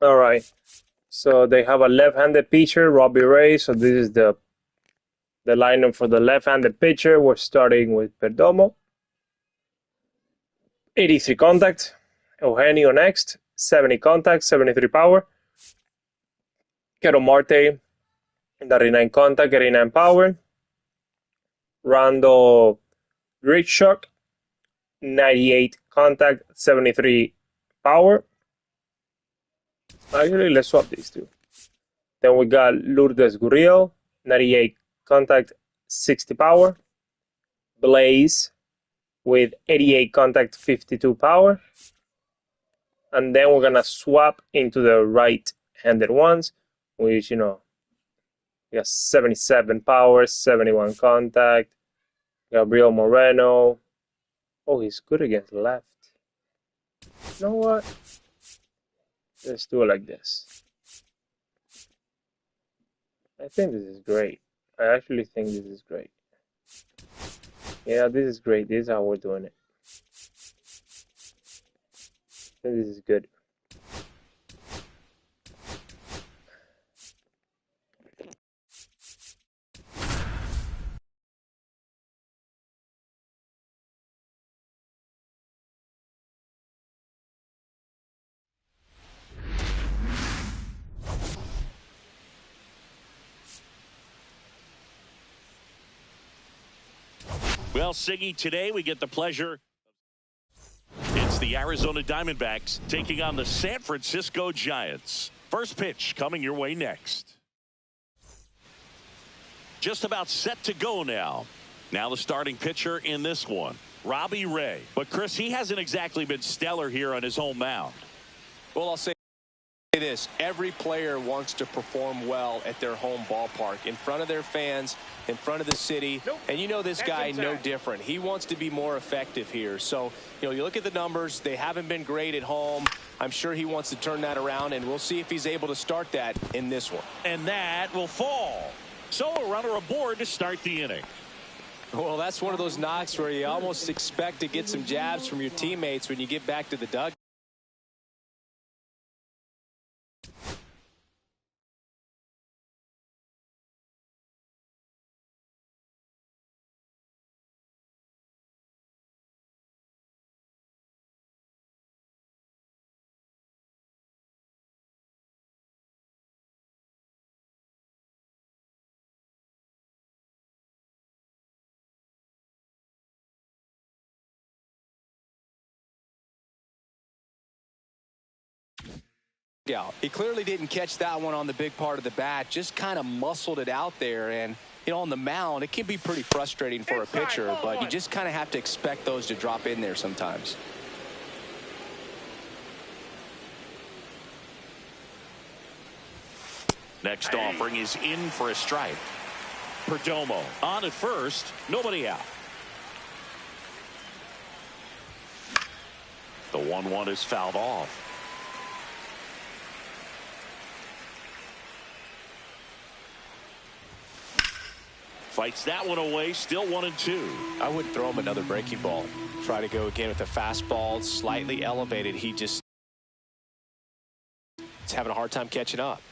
All right. So they have a left-handed pitcher, Robbie Ray. So this is the lineup for the left-handed pitcher. We're starting with Perdomo, 83 contact. Eugenio next, 70 contact, 73 power. Keto Marte, 39 contact, 89 power. Rando Grichuk, 98 contact, 73 power. Actually, let's swap these two. Then we got Lourdes Gurriel, 98 contact, 60 power. Blaze with 88 contact, 52 power. And then we're going to swap into the right-handed ones, which, we got 77 power, 71 contact. Gabriel Moreno. Oh, he's good against left. You know what? Let's do it like this. I think this is great. I actually think this is great. Yeah, this is great. This is how we're doing it. I think this is good. Well, Siggy, today we get the pleasure. It's the Arizona Diamondbacks taking on the San Francisco Giants. First pitch coming your way next. Just about set to go now. Now the starting pitcher in this one, Robbie Ray. But, Chris, he hasn't exactly been stellar here on his home mound. Well, I'll say this. Every player wants to perform well at their home ballpark, in front of their fans, in front of the city. And you know this guy no different. He wants to be more effective here. So, you look at the numbers. They haven't been great at home. I'm sure he wants to turn that around, and we'll see if he's able to start that in this one. And that will fall. So a runner aboard to start the inning. Well, that's one of those knocks where you almost expect to get some jabs from your teammates when you get back to the dugout. He clearly didn't catch that one on the big part of the bat, just kind of muscled it out there. And, on the mound, it can be pretty frustrating for a pitcher, but you just kind of have to expect those to drop in there sometimes. Next offering is in for a strike. Perdomo on at first, nobody out. The 1-1 is fouled off. Fights that one away, still 1-2. I wouldn't throw him another breaking ball. Try to go again with the fastball, slightly elevated. He just is having a hard time catching up.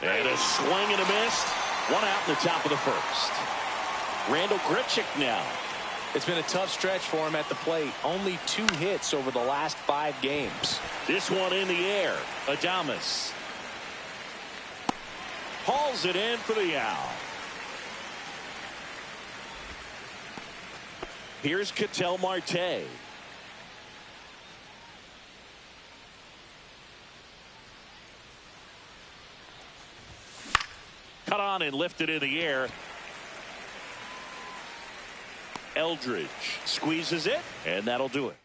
And a swing and a miss. One out in the top of the first. Randall Grichuk now. It's been a tough stretch for him at the plate. Only 2 hits over the last 5 games. This one in the air. Adames hauls it in for the out. Here's Ketel Marte. Cut on and lifted in the air. Eldridge squeezes it, and that'll do it.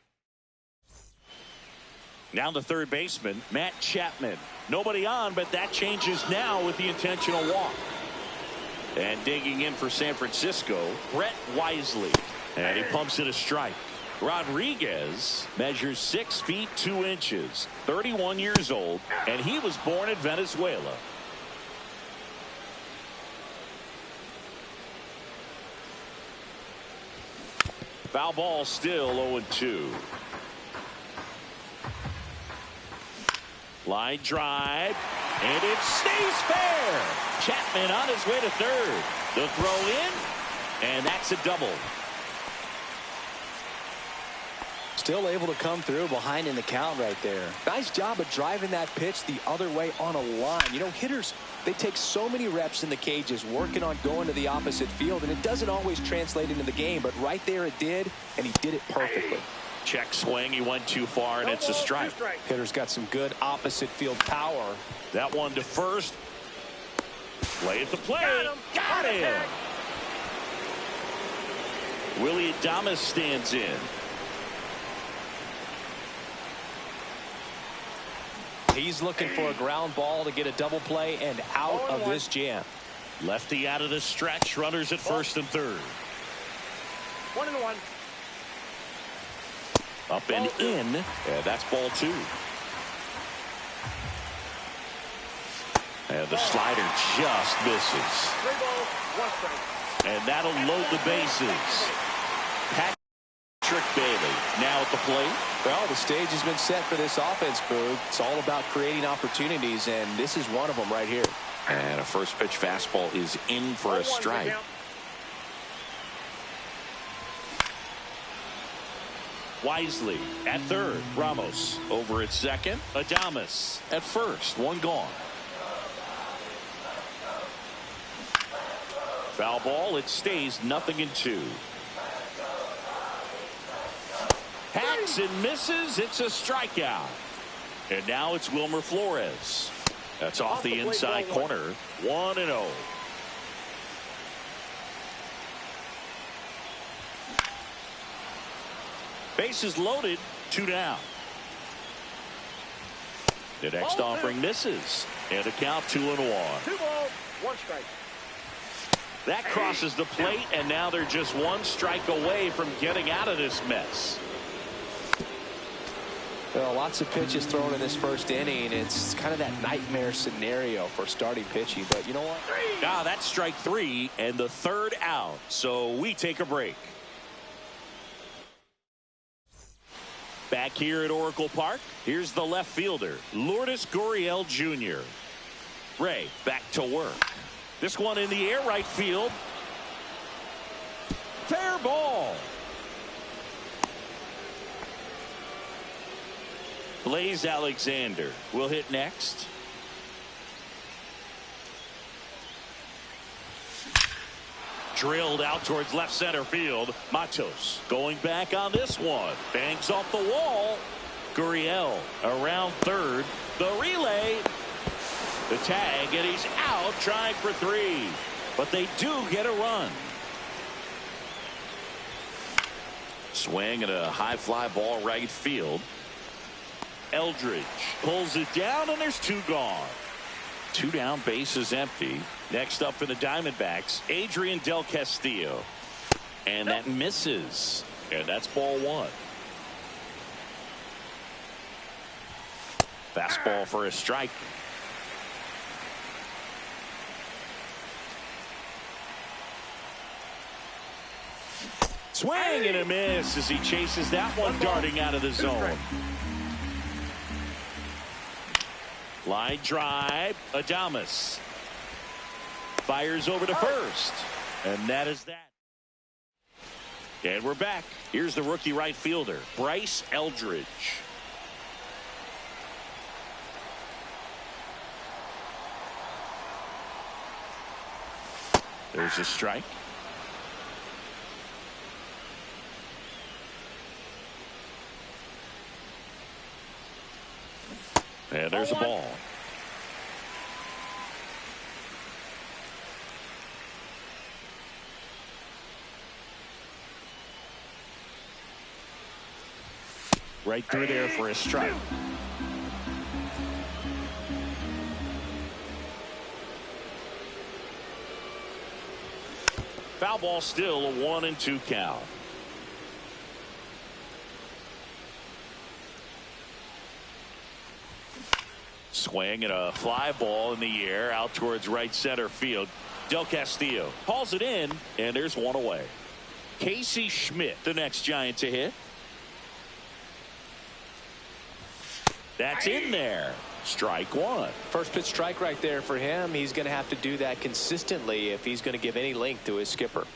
Now the third baseman, Matt Chapman. Nobody on, but that changes now with the intentional walk. And digging in for San Francisco, Brett Wisely. And he pumps in a strike. Rodriguez measures 6 feet 2 inches, 31 years old, and he was born in Venezuela. Foul ball, still 0-2. Line drive, and it stays fair. Chapman on his way to third. The throw in, and that's a double. Still able to come through behind in the count right there. Nice job of driving that pitch the other way on a line. You know, hitters, they take so many reps in the cages working on going to the opposite field, and it doesn't always translate into the game, but right there it did, and he did it perfectly. Check swing. He went too far, and it's a strike. Hitter's got some good opposite field power. That one to first. Play at the plate. Got him. Willie Adames stands in. He's looking for a ground ball to get a double play and out of this jam. Lefty out of the stretch. Runners at first and third. 1-1. Up and in. And that's ball two. And the slider just misses. 3 balls, 1 strike. And that'll load the bases. Patrick Bailey now at the plate. Well, the stage has been set for this offense, Boog. It's all about creating opportunities, and this is one of them right here. And a first pitch fastball is in for a strike. Wisely at third. Ramos over at second. Adames at first. One gone. Foul ball. It stays 0-2. Hacks and misses. It's a strikeout. And now it's Wilmer Flores. That's off the inside corner. 1-0. Bases loaded. 2 down. The next offering misses. And a count 2-1. 2 balls, 1 strike. That crosses the plate, and now they're just 1 strike away from getting out of this mess. Well, lots of pitches thrown in this first inning. It's kind of that nightmare scenario for starting pitching. But you know what? That's strike 3 and the 3rd out. So we take a break. Back here at Oracle Park, here's the left fielder, Lourdes Gurriel Jr. Ray back to work. This one in the air right field. Fair ball. Blaze Alexander will hit next. Drilled out towards left center field. Matos going back on this one. Bangs off the wall. Gurriel around third. The relay. The tag, and he's out trying for 3. But they do get a run. Swing at a high fly ball right field. Eldridge pulls it down, and there's 2 gone. 2 down, bases empty. Next up for the Diamondbacks, Adrian Del Castillo. And that misses. And that's ball 1. Fastball for a strike. Swing and a miss as he chases that one darting out of the zone. Line drive. Adames fires over to first. And that is that. And we're back. Here's the rookie right fielder, Bryce Eldridge. There's a strike. And there's a ball. Right through there for a strike. Foul ball, still a 1-2 count. Swing and a fly ball in the air out towards right center field. Del Castillo hauls it in, and there's one away. Casey Schmidt, the next Giant to hit. That's in there. Strike one. First pitch strike right there for him. He's going to have to do that consistently if he's going to give any length to his skipper.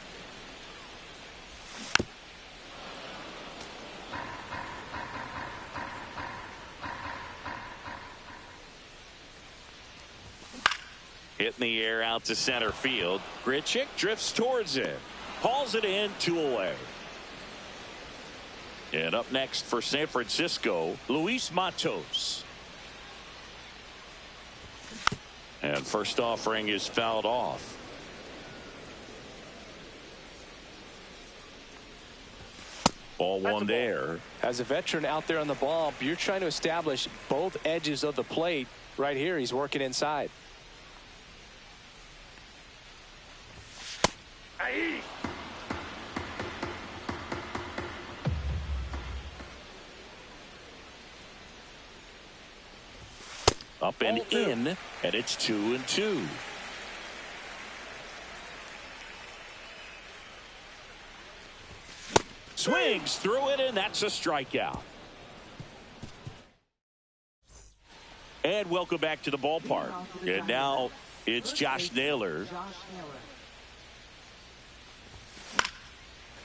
Hit in the air out to center field. Grichuk drifts towards it. Hauls it in, 2 away. And up next for San Francisco, Luis Matos. And first offering is fouled off. Ball one there. As a veteran out there on the ball, you're trying to establish both edges of the plate. Right here, he's working inside. Up and in, and it's 2-2. Swings through it, and that's a strikeout. And welcome back to the ballpark. And now it's Josh Naylor.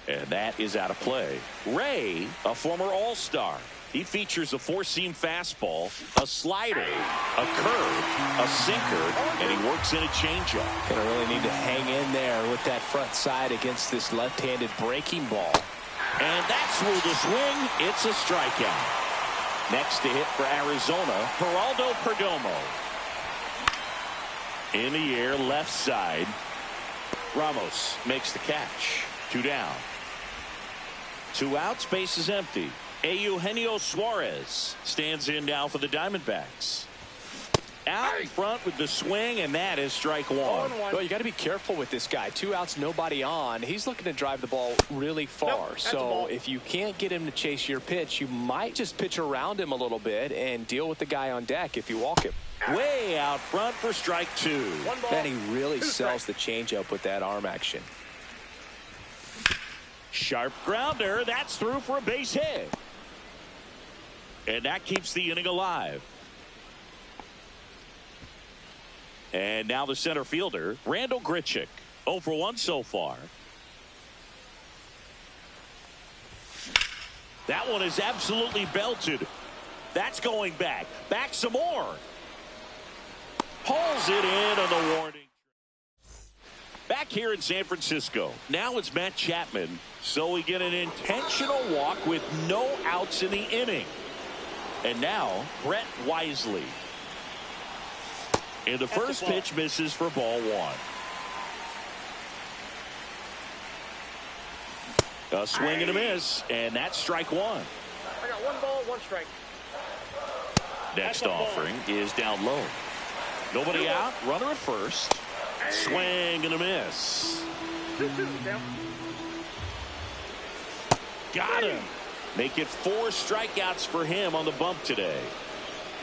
And that is out of play. Ray, a former All-Star. He features a four-seam fastball, a slider, a curve, a sinker, and he works in a changeup. Gonna really need to hang in there with that front side against this left-handed breaking ball. And that's through the swing. It's a strikeout. Next to hit for Arizona, Geraldo Perdomo. In the air, left side. Ramos makes the catch. 2 down. 2 outs, base is empty. Eugenio Suarez stands in now for the Diamondbacks. Out in front with the swing, and that is strike one. Well, you got to be careful with this guy. 2 outs, nobody on. He's looking to drive the ball really far. So if you can't get him to chase your pitch, you might just pitch around him a little bit and deal with the guy on deck if you walk him. Way out front for strike 2. Then he really sells the changeup with that arm action. Sharp grounder. That's through for a base hit. And that keeps the inning alive. And now the center fielder, Randall Grichuk. 0 for 1 so far. That one is absolutely belted. That's going back. Back some more. Hauls it in on the warning. Back here in San Francisco. Now it's Matt Chapman. So we get an intentional walk with no outs in the inning. And now Brett Wisely. And the first pitch misses for ball 1. A swing and a miss, and that's strike 1. I got 1 ball, 1 strike. Next offering is down low. Nobody out, runner at first. Swing and a miss. 2-2 down. Got him. Make it 4 strikeouts for him on the bump today.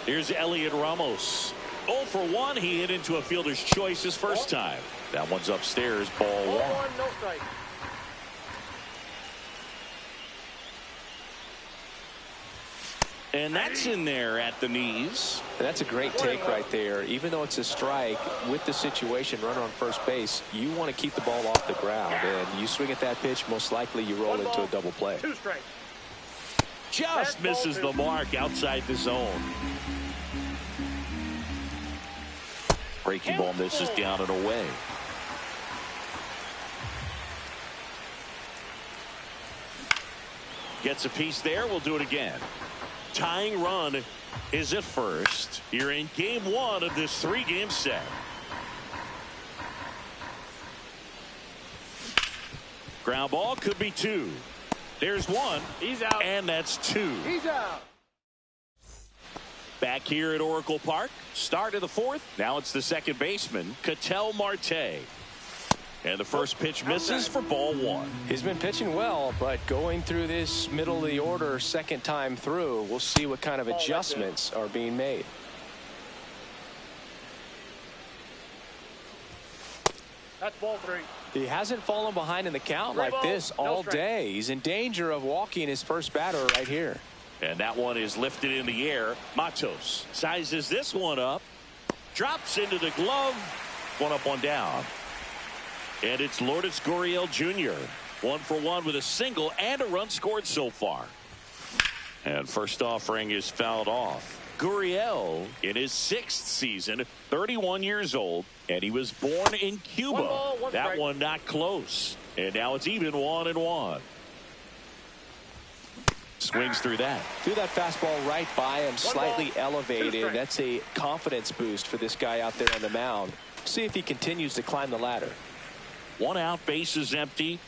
Here's Elliot Ramos. 0 for 1. He hit into a fielder's choice his first time. That one's upstairs, ball 1. No strike. And that's in there at the knees. And that's a great take right there. Even though it's a strike, with the situation, runner on first base, you want to keep the ball off the ground. And you swing at that pitch, most likely you roll into a double play. 2 strikes. Just misses the mark outside the zone. Breaking ball misses down and away. Gets a piece there. We'll do it again. Tying run is at first. You're in game 1 of this 3-game set. Ground ball could be 2. There's 1. He's out. And that's 2. He's out. Back here at Oracle Park. Start of the 4th. Now it's the second baseman, Ketel Marte. And the first pitch misses for ball 1. He's been pitching well, but going through this middle of the order second time through, we'll see what kind of adjustments are being made. That's ball 3. He hasn't fallen behind in the count like this all day. He's in danger of walking his first batter right here. And that one is lifted in the air. Matos sizes this one up. Drops into the glove. One up, one down. And it's Lourdes Gurriel Jr. 1 for 1 with a single and a run scored so far. And first offering is fouled off. Gurriel in his 6th season, 31 years old, and he was born in Cuba. That one not close. And now it's even 1-1. Swings through that. Threw that fastball right by him, slightly elevated. That's a confidence boost for this guy out there on the mound. See if he continues to climb the ladder. 1 out, bases empty.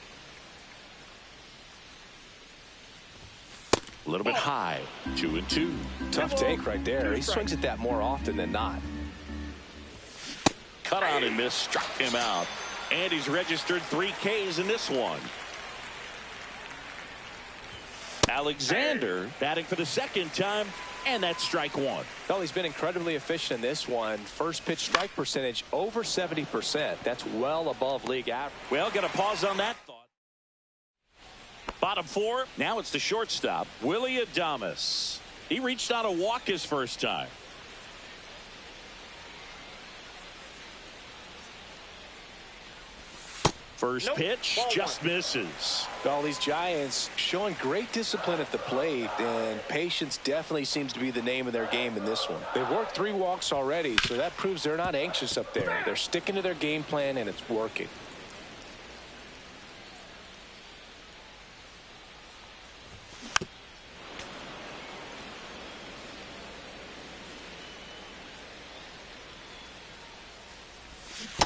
A little bit high. 2-2. Tough take right there. He swings at that more often than not. Cut out and miss, struck him out. And he's registered 3 Ks in this one. Alexander batting for the 2nd time, and that's strike 1. Well, he's been incredibly efficient in this one. First pitch strike percentage over 70%. That's well above league average. Well, gonna pause on that thought. Bottom 4. Now it's the shortstop, Willie Adames. He reached out a walk his first time. First pitch just misses. Well, these Giants showing great discipline at the plate, and patience definitely seems to be the name of their game in this one. They've worked 3 walks already, so that proves they're not anxious up there. They're sticking to their game plan, and it's working.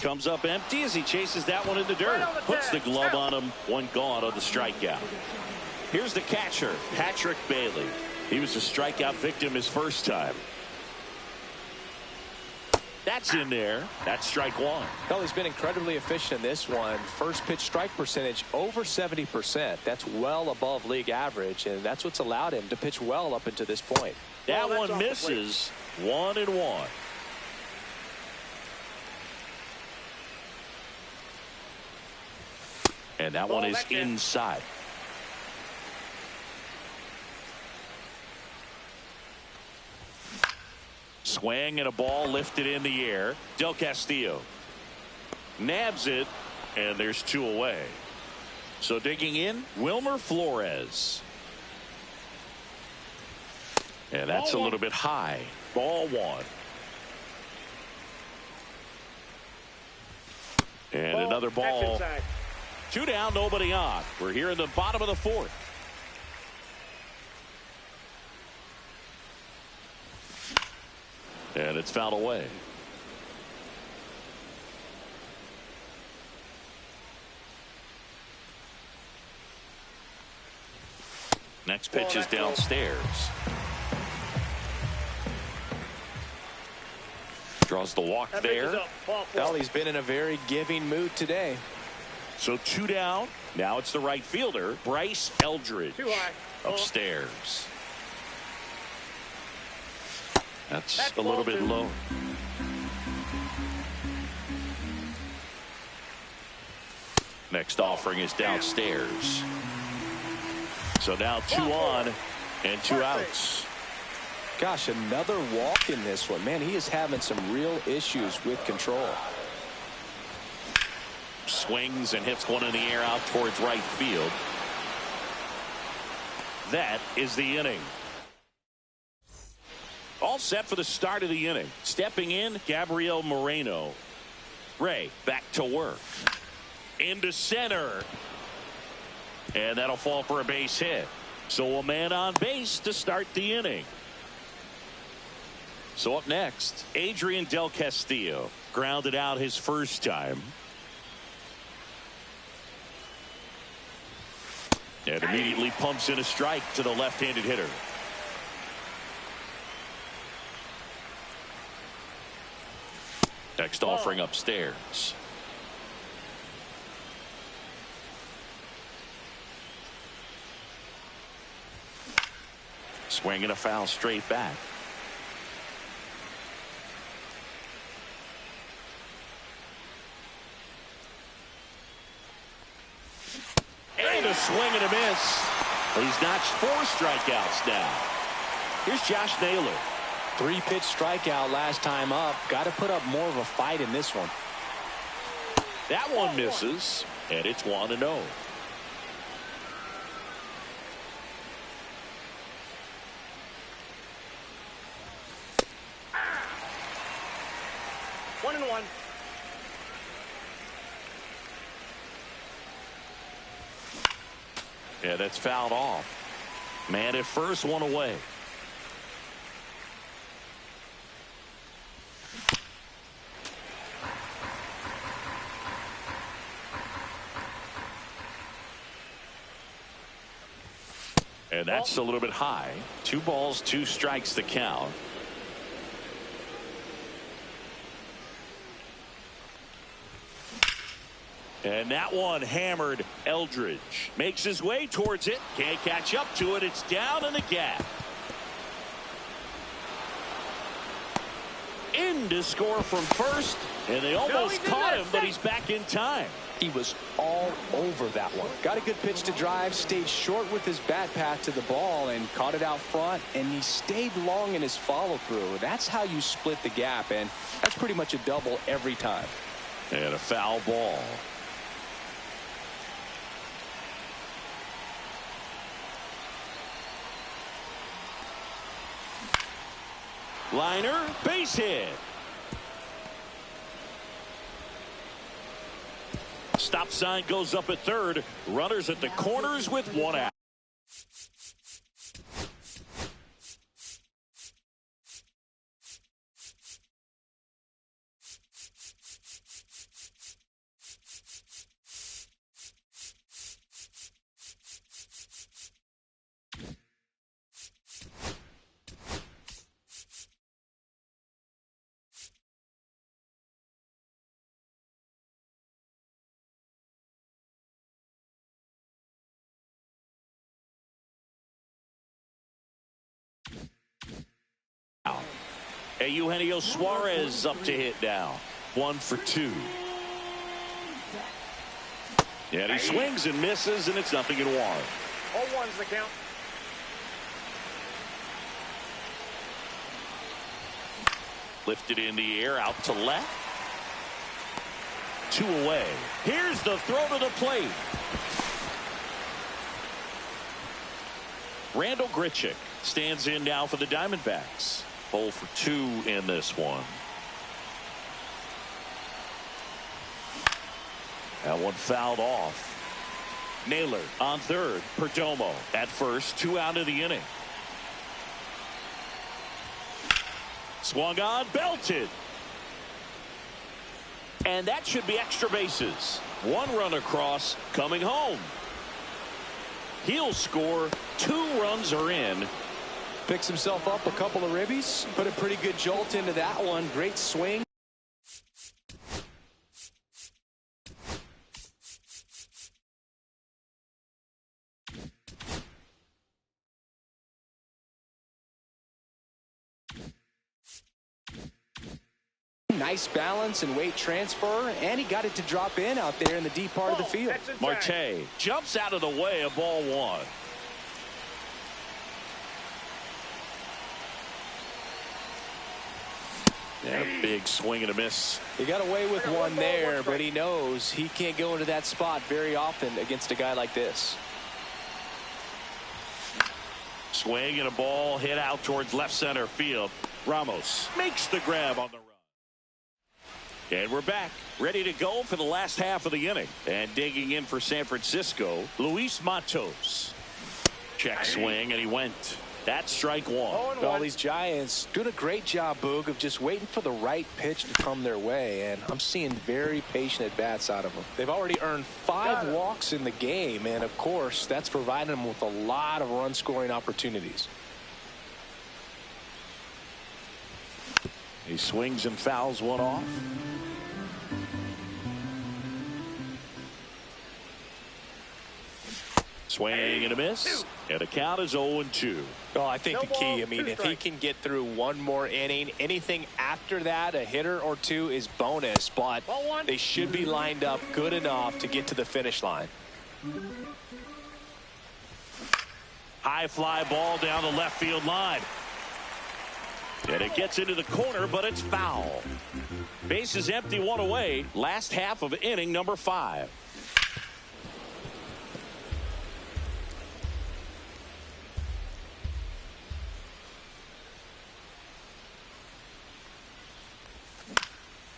Comes up empty as he chases that one in the dirt. Puts the glove on him. 1 gone on the strikeout. Here's the catcher, Patrick Bailey. He was a strikeout victim his first time. That's in there. That's strike 1. Well, he's been incredibly efficient in this one. First pitch strike percentage over 70%. That's well above league average, and that's what's allowed him to pitch well up until this point. That one misses. 1-1. And that one is inside. Swing and a ball lifted in the air. Del Castillo nabs it, and there's 2 away. So digging in, Wilmer Flores. And that's a little bit high. Ball 1. And another ball. 2 down, nobody on. We're here in the bottom of the 4th. And it's fouled away. Next pitch is downstairs. Draws the walk there. Well, he's been in a very giving mood today. So 2 down. Now it's the right fielder, Bryce Eldridge. Too high. Upstairs. That's a little bit low. Next offering is downstairs. So now 2 on and 2 outs. Gosh, another walk in this one. Man, he is having some real issues with control. Swings and hits one in the air out towards right field. That is the inning. All set for the start of the inning. Stepping in, Gabriel Moreno. Ray back to work. Into center. And that'll fall for a base hit. So a man on base to start the inning. So up next, Adrian Del Castillo. Grounded out his first time. And immediately pumps in a strike to the left-handed hitter. Next offering upstairs. Swing and a foul straight back. And a swing and a miss. He's notched 4 strikeouts now. Here's Josh Naylor. 3-pitch strikeout last time up. Got to put up more of a fight in this one. That one misses, and it's 1-0. One and one. Yeah, that's fouled off. Man at first, one away. And that's a little bit high. 2 balls, 2 strikes the count. And that one hammered. Eldridge makes his way towards it. Can't catch up to it. It's down in the gap. In to score from first. And they almost caught him, but he's back in time. He was all over that one. Got a good pitch to drive, stayed short with his bat path to the ball and caught it out front, and he stayed long in his follow through. That's how you split the gap, and that's pretty much a double every time. And a foul ball. Liner, base hit. Stop sign goes up at third. Runners at the corners with 1 out. Eugenio Suarez up to hit now. 1 for 2. And he swings and misses, and it's 0-1. 0-1's the count. Lifted in the air out to left. 2 away. Here's the throw to the plate. Randall Grichuk stands in now for the Diamondbacks. 0 for 2 in this one. That one fouled off. Naylor on third. Perdomo at first. 2 out of the inning. Swung on, belted. And that should be extra bases. 1 run across, coming home. He'll score. 2 runs are in. Picks himself up a couple of ribbies. Put a pretty good jolt into that one. Great swing. Nice balance and weight transfer, and he got it to drop in out there in the deep part of the field. Marte jumps out of the way of ball 1. Yeah, big swing and a miss. He got away with one there, but he knows he can't go into that spot very often against a guy like this. Swing and a ball hit out towards left center field. Ramos makes the grab on the run. And we're back, ready to go for the last half of the inning. And digging in for San Francisco, Luis Matos. Check swing, and he went. That's strike 1. All these Giants doing a great job, Boog, of just waiting for the right pitch to come their way, and I'm seeing very patient at-bats out of them. They've already earned 5 walks in the game, and of course, that's providing them with a lot of run-scoring opportunities. He swings and fouls one off. Swing and a miss. And the count is 0-2. Oh, I think the key, I mean, if he can get through 1 more inning, anything after that, a hitter or 2 is bonus, but they should be lined up good enough to get to the finish line. High fly ball down the left field line. And it gets into the corner, but it's foul. Base is empty, one away. Last half of inning number 5.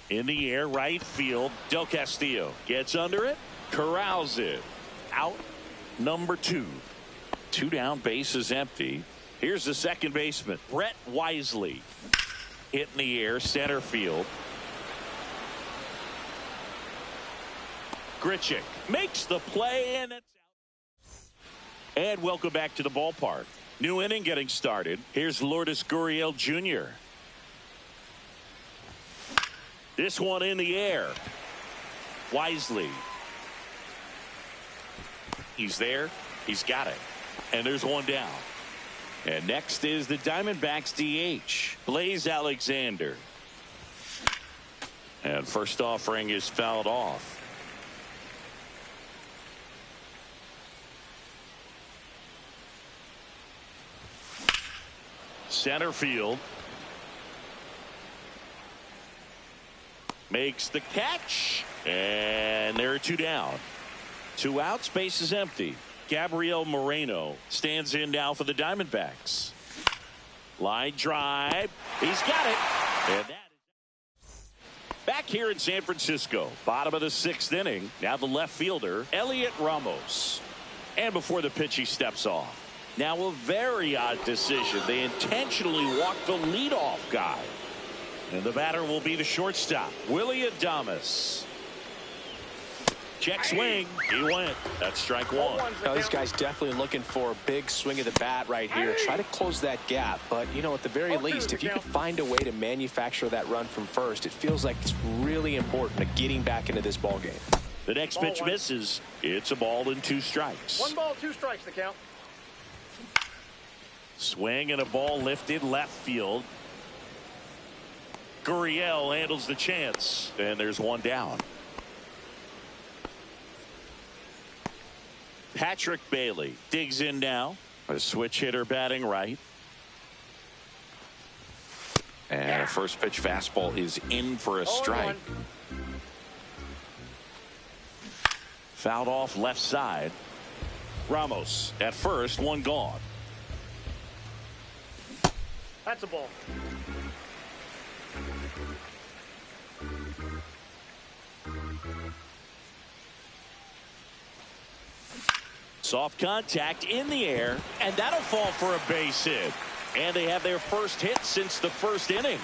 In the air, right field. Del Castillo gets under it, corrals it. Out number 2. 2 down, base is empty. Here's the second baseman, Brett Wisely. Hit in the air, center field. Grichuk makes the play, and it's out. And welcome back to the ballpark. New inning getting started. Here's Lourdes Gurriel Jr. This one in the air. Wisely. He's there. He's got it. And there's one down. And next is the Diamondbacks DH, Blaze Alexander. And first offering is fouled off. Center field. Makes the catch. And there are 2 down. 2 outs, base is empty. Gabriel Moreno stands in now for the Diamondbacks. Line drive. He's got it. And that is back here in San Francisco. Bottom of the 6th inning. Now the left fielder, Elliot Ramos. And before the pitch, he steps off. Now a very odd decision. They intentionally walked the leadoff guy. And the batter will be the shortstop, Willie Adames. Check swing. He went. That's strike 1. Now, this guy's definitely looking for a big swing of the bat right here. Try to close that gap. But, you know, at the very least, if you can find a way to manufacture that run from first, it feels like it's really important to getting back into this ball game. The next pitch misses. It's a ball and 2 strikes. 1 ball, 2 strikes the count. Swing and a ball lifted left field. Gurriel handles the chance. And there's 1 down. Patrick Bailey digs in now. A switch hitter batting right. And a first pitch fastball is in for a strike. Fouled off left side. Ramos at first, 1 gone. That's a ball. Soft contact in the air, and that'll fall for a base hit. And they have their first hit since the 1st inning.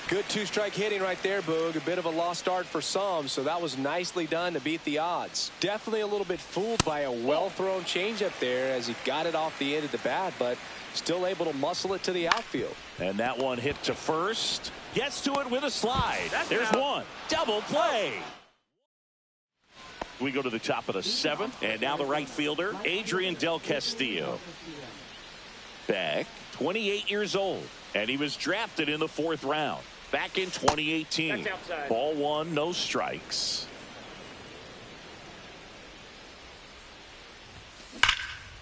Good 2-strike hitting right there, Boog. A bit of a lost start for some, so that was nicely done to beat the odds. Definitely a little bit fooled by a well-thrown changeup there as he got it off the end of the bat, but still able to muscle it to the outfield. And that one hit to first. Gets to it with a slide. There's one. Double play. We go to the top of the 7th, and now the right fielder, Adrian Del Castillo. Back, 28 years old, and he was drafted in the 4th round back in 2018. Ball 1, no strikes.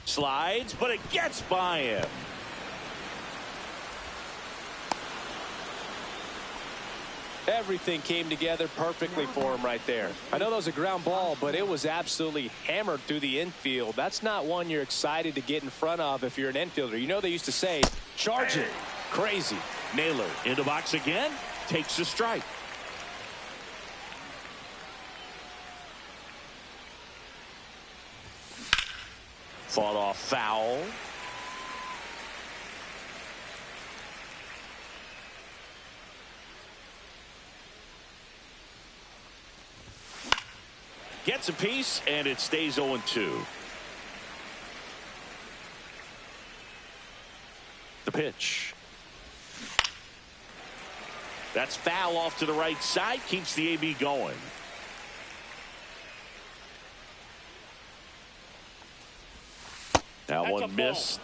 Slides, but it gets by him. Everything came together perfectly for him right there. I know that was a ground ball, but it was absolutely hammered through the infield. That's not one you're excited to get in front of if you're an infielder. You know they used to say, charge it. Crazy. Naylor in the box again. Takes the strike. Fought off foul. Gets a piece, and it stays 0-2. The pitch. That's foul off to the right side. Keeps the AB going. That one missed.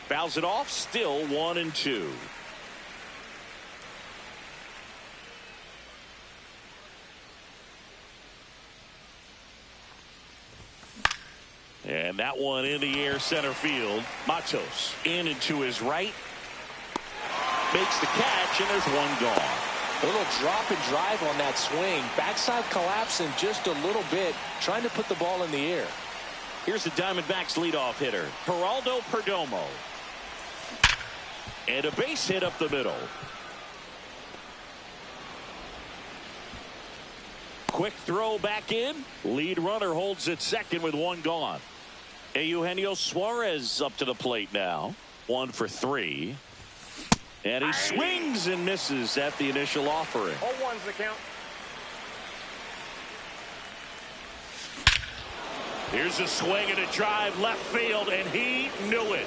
Fouls it off. Still 1-2. And that one in the air center field. Matos in and to his right. Makes the catch, and there's one gone. A little drop and drive on that swing. Backside collapsing just a little bit, trying to put the ball in the air. Here's the Diamondbacks leadoff hitter, Geraldo Perdomo. And a base hit up the middle. Quick throw back in. Lead runner holds at second with one gone. Eugenio Suarez up to the plate now. 1 for 3. And he swings and misses at the initial offering. 0-1's the count. Here's a swing and a drive left field, and he knew it.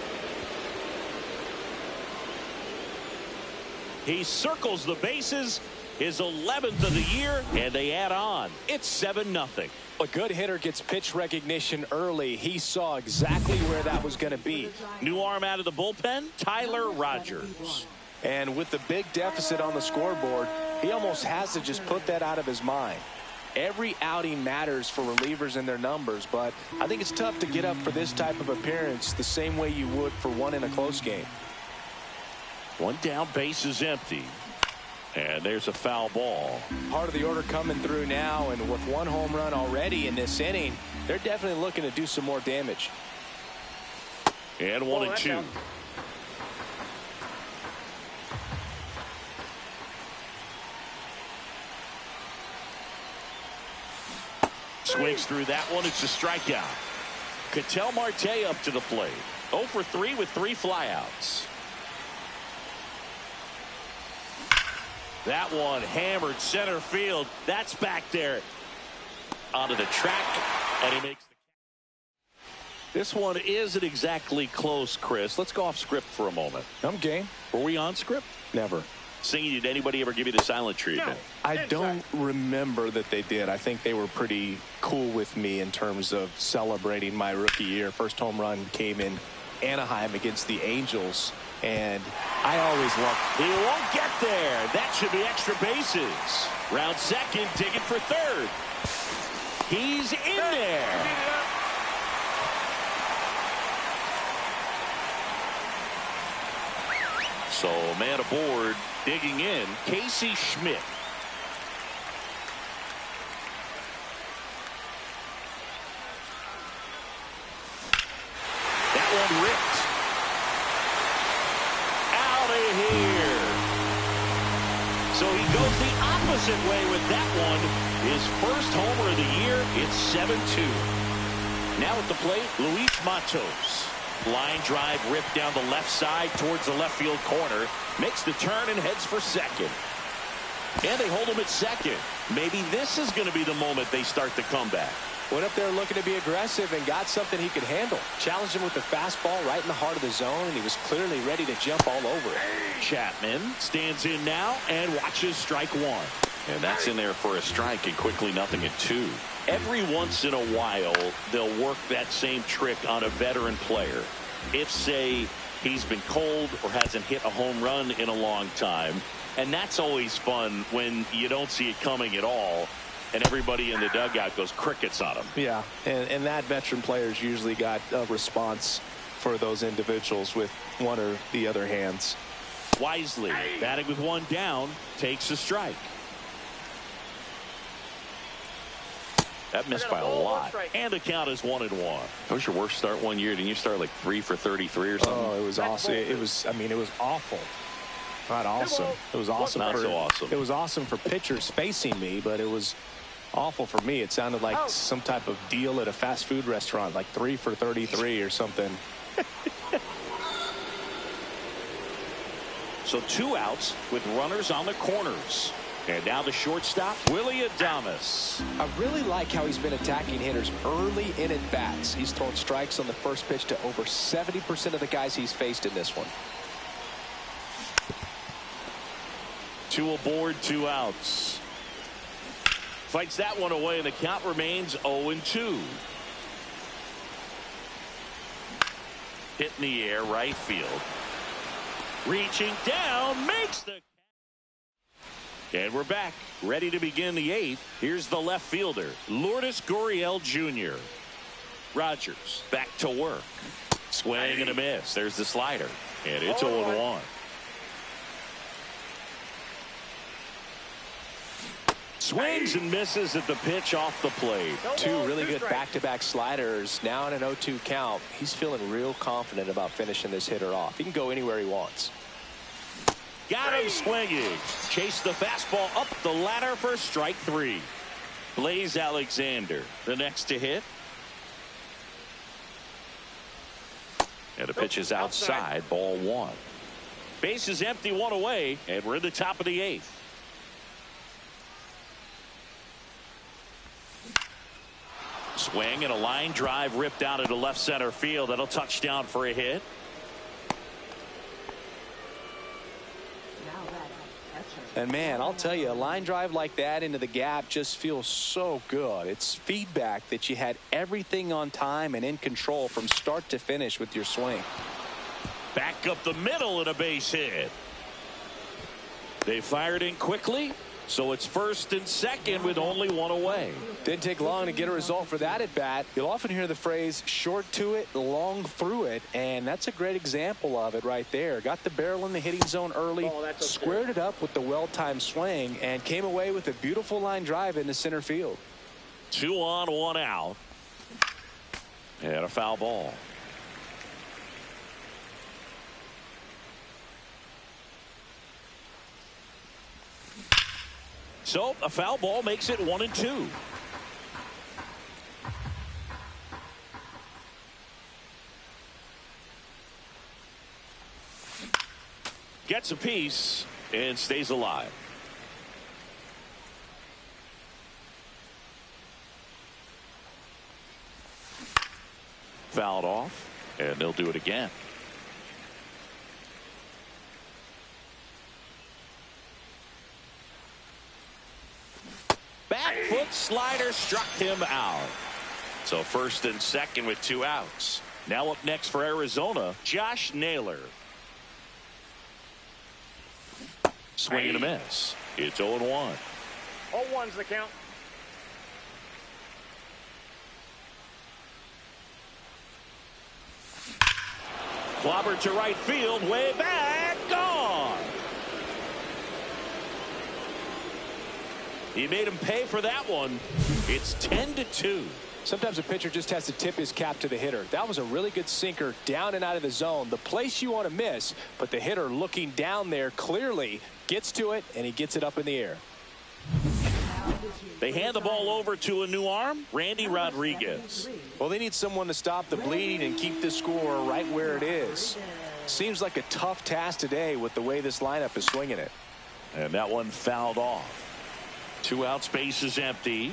He circles the bases, his 11th of the year, and they add on. It's 7-0. A good hitter gets pitch recognition early. He saw exactly where that was going to be. New arm out of the bullpen, Tyler Rogers. And with the big deficit on the scoreboard, he almost has to just put that out of his mind. Every outing matters for relievers and their numbers, but I think it's tough to get up for this type of appearance the same way you would for one in a close game. One down, base is empty. And there's a foul ball. Part of the order coming through now, and with one home run already in this inning, they're definitely looking to do some more damage. And 1-2. Swings through that one. It's a strikeout. Ketel Marte up to the plate. 0 for 3 with 3 flyouts. That one hammered center field. That's back there onto the track, and he makes the catch. This one isn't exactly close, Chris. Let's go off script for a moment. I'm game. Were we on script? Never. Singing, did anybody ever give you the silent treatment? No. I don't remember that they did. I think they were pretty cool with me in terms of celebrating my rookie year. First home run came in Anaheim against the Angels, and I always loved it. He won't get there. That should be extra bases. Round second, digging for third. He's in there. So man aboard, digging in, Casey Schmidt. That one ripped. Out of here. So he goes the opposite way with that one. His first homer of the year. It's 7-2. Now at the plate, Luis Matos. Line drive ripped down the left side towards the left field corner. Makes the turn and heads for second. And they hold him at second. Maybe this is going to be the moment they start the comeback. Went up there looking to be aggressive and got something he could handle. Challenged him with the fastball right in the heart of the zone, and he was clearly ready to jump all over it. Chapman stands in now and watches strike one. And that's in there for a strike, and quickly 0-2. Every once in a while, they'll work that same trick on a veteran player. If, say, he's been cold or hasn't hit a home run in a long time. And that's always fun when you don't see it coming at all, and everybody in the dugout goes crickets on him. Yeah, and that veteran player's usually got a response for those individuals with one or the other hands. Wisely, batting with one down, takes a strike. That missed by a lot. And the count is 1-1. That was your worst start one year. Didn't you start like 3 for 33 or something? Oh, it was awesome. It was, I mean, it was awful. Not awesome. It was awesome. Not so awesome. It was awesome for pitchers facing me, but it was awful for me. It sounded like some type of deal at a fast food restaurant, like 3 for 33 or something. So 2 outs with runners on the corners. And now the shortstop, Willy Adames. I really like how he's been attacking hitters early in at bats. He's thrown strikes on the first pitch to over 70% of the guys he's faced in this one. 2 aboard, 2 outs. Fights that one away, and the count remains 0-2. Hit in the air, right field. Reaching down, makes the... And we're back, ready to begin the 8th. Here's the left fielder, Lourdes Gurriel Jr. Rogers back to work. Swing and a miss. There's the slider. And it's 0-1. Swings and misses at the pitch off the plate. Two really good back-to-back sliders. Now in an 0-2 count. He's feeling real confident about finishing this hitter off. He can go anywhere he wants. Got him swinging. Chase the fastball up the ladder for strike 3. Blaze Alexander, the next to hit. And the pitch is outside, ball 1. Base is empty, 1 away, and we're in the top of the 8th. Swing and a line drive ripped out into left center field. That'll touch down for a hit. And man, I'll tell you, a line drive like that into the gap just feels so good. It's feedback that you had everything on time and in control from start to finish with your swing. Back up the middle and a base hit. They fired in quickly, so it's first and second with only 1 away. Didn't take long to get a result for that at bat. You'll often hear the phrase short to it, long through it, and that's a great example of it right there. Got the barrel in the hitting zone early, squared it up with the well-timed swing, and came away with a beautiful line drive into center field. 2 on, 1 out. And a foul ball. So a foul ball makes it 1-2. Gets a piece and stays alive. Fouled off, and they'll do it again. Back foot slider struck him out. So first and second with 2 outs. Now up next for Arizona, Josh Naylor. Swing and a miss. It's 0-1. 0-1's the count. Clobbered to right field, way back, gone. He made him pay for that one. It's 10-2. Sometimes a pitcher just has to tip his cap to the hitter. That was a really good sinker down and out of the zone. The place you want to miss, but the hitter looking down there clearly gets to it, and he gets it up in the air. They hand the ball over to a new arm, Randy Rodriguez. Well, they need someone to stop the bleeding and keep the score right where it is. Seems like a tough task today with the way this lineup is swinging it. And that one fouled off. 2 outs, base is empty.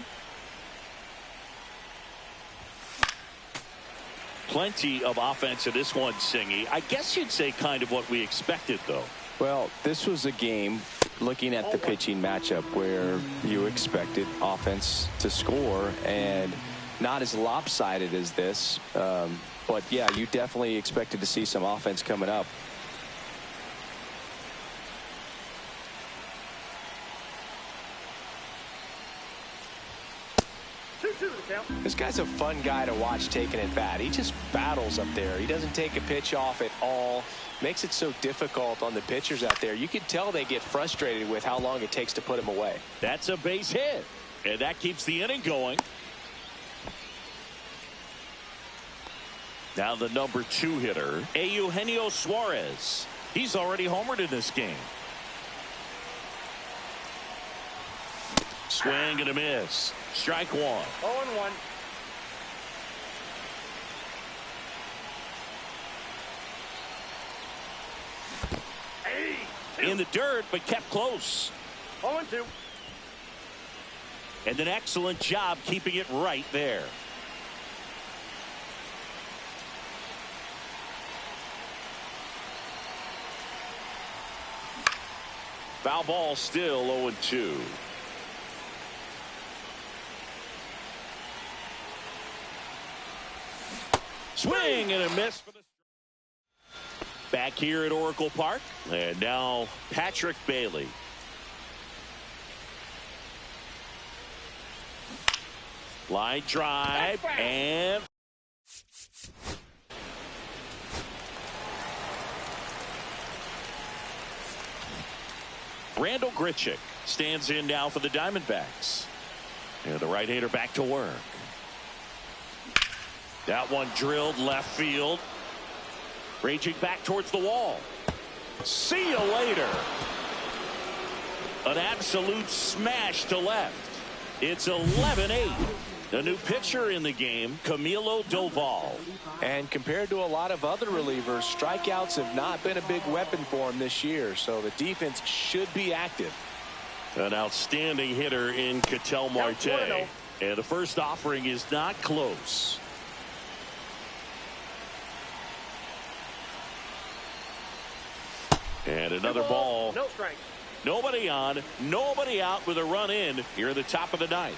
Plenty of offense in this one, Singy. I guess you'd say kind of what we expected, though. Well, this was a game, looking at the pitching matchup, where you expected offense to score, and not as lopsided as this. But, yeah, you definitely expected to see some offense coming up. This guy's a fun guy to watch taking at bat. He just battles up there. He doesn't take a pitch off at all. Makes it so difficult on the pitchers out there. You can tell they get frustrated with how long it takes to put him away. That's a base hit, and that keeps the inning going. Now the number 2 hitter, Eugenio Suarez. He's already homered in this game. Swing and a miss. Strike 1. 0-1. In the dirt, but kept close. 0-2. And an excellent job keeping it right there. Foul ball, still 0-2. Swing and a miss for the back here at Oracle Park. And now Patrick Bailey. Line drive and Randall Grichuk stands in now for the Diamondbacks. And the right-hander back to work. That one drilled left field. Raging back towards the wall. See you later. An absolute smash to left. It's 11-8. A new pitcher in the game, Camilo Doval. And compared to a lot of other relievers, strikeouts have not been a big weapon for him this year, so the defense should be active. An outstanding hitter in Ketel Marte. And the first offering is not close. And another ball. No strike. Nobody on, nobody out with a run in here at the top of the ninth.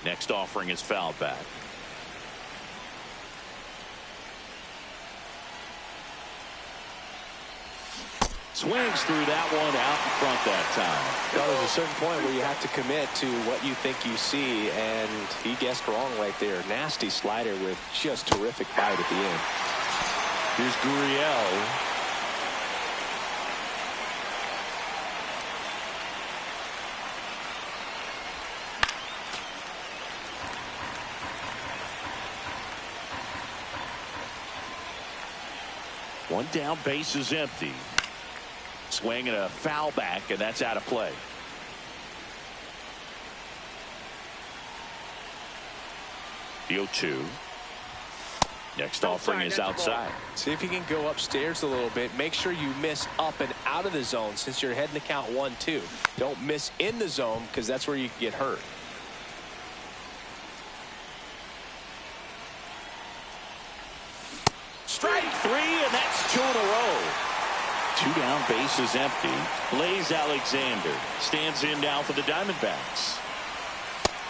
Next offering is fouled back. Swings through that one out in front that time. Well, there's a certain point where you have to commit to what you think you see, and he guessed wrong right there. Nasty slider with just terrific bite at the end. Here's Gurriel. One down, base is empty. Swing and a foul back, and that's out of play. The 0-2. Next offering is outside. See if you can go upstairs a little bit. Make sure you miss up and out of the zone since you're heading to count 1-2. Don't miss in the zone because that's where you can get hurt. Strike three, and that's 2 in a row. 2 down, base is empty. Blaze Alexander stands in now for the Diamondbacks.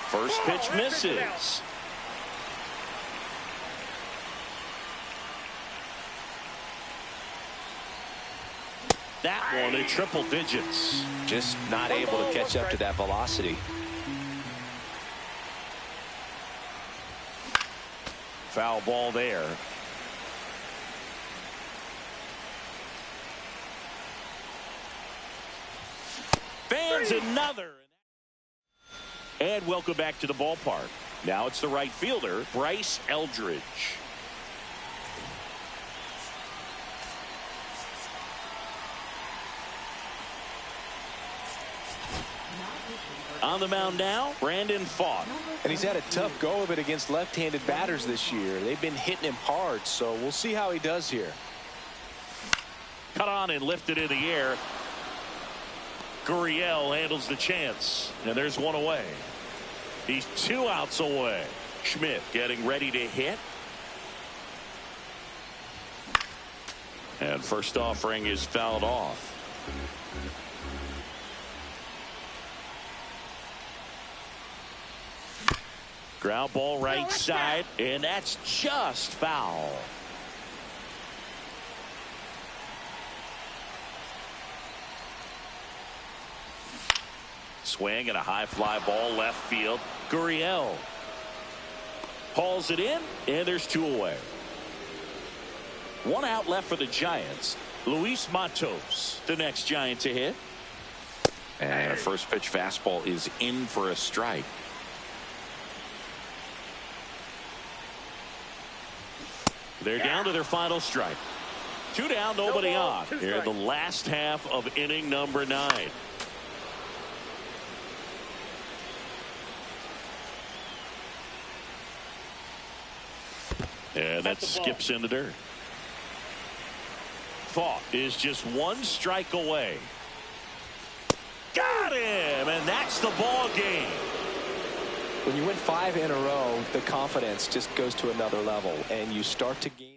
First pitch misses. That one in triple digits. Just not able to catch up to that velocity. Foul ball there. Fans another. And welcome back to the ballpark. Now it's the right fielder, Bryce Eldridge. On the mound now, Brandon Pfaadt. And he's had a tough go of it against left-handed batters this year. They've been hitting him hard, so we'll see how he does here. Cut on and lifted in the air. Gurriel handles the chance, and there's one away. He's 2 outs away. Schmidt getting ready to hit. And first offering is fouled off. Ground ball right side, and that's just foul. Swing and a high fly ball left field. Gurriel hauls it in, and there's 2 away. 1 out left for the Giants. Luis Matos, the next Giant to hit. And a first pitch fastball is in for a strike. They're down to their final strike. 2 down, nobody on. Here in the last half of inning number 9. And that skips in the dirt. Pfaadt is just 1 strike away. Got him, and that's the ball game. When you win 5 in a row, the confidence just goes to another level, and you start to gain.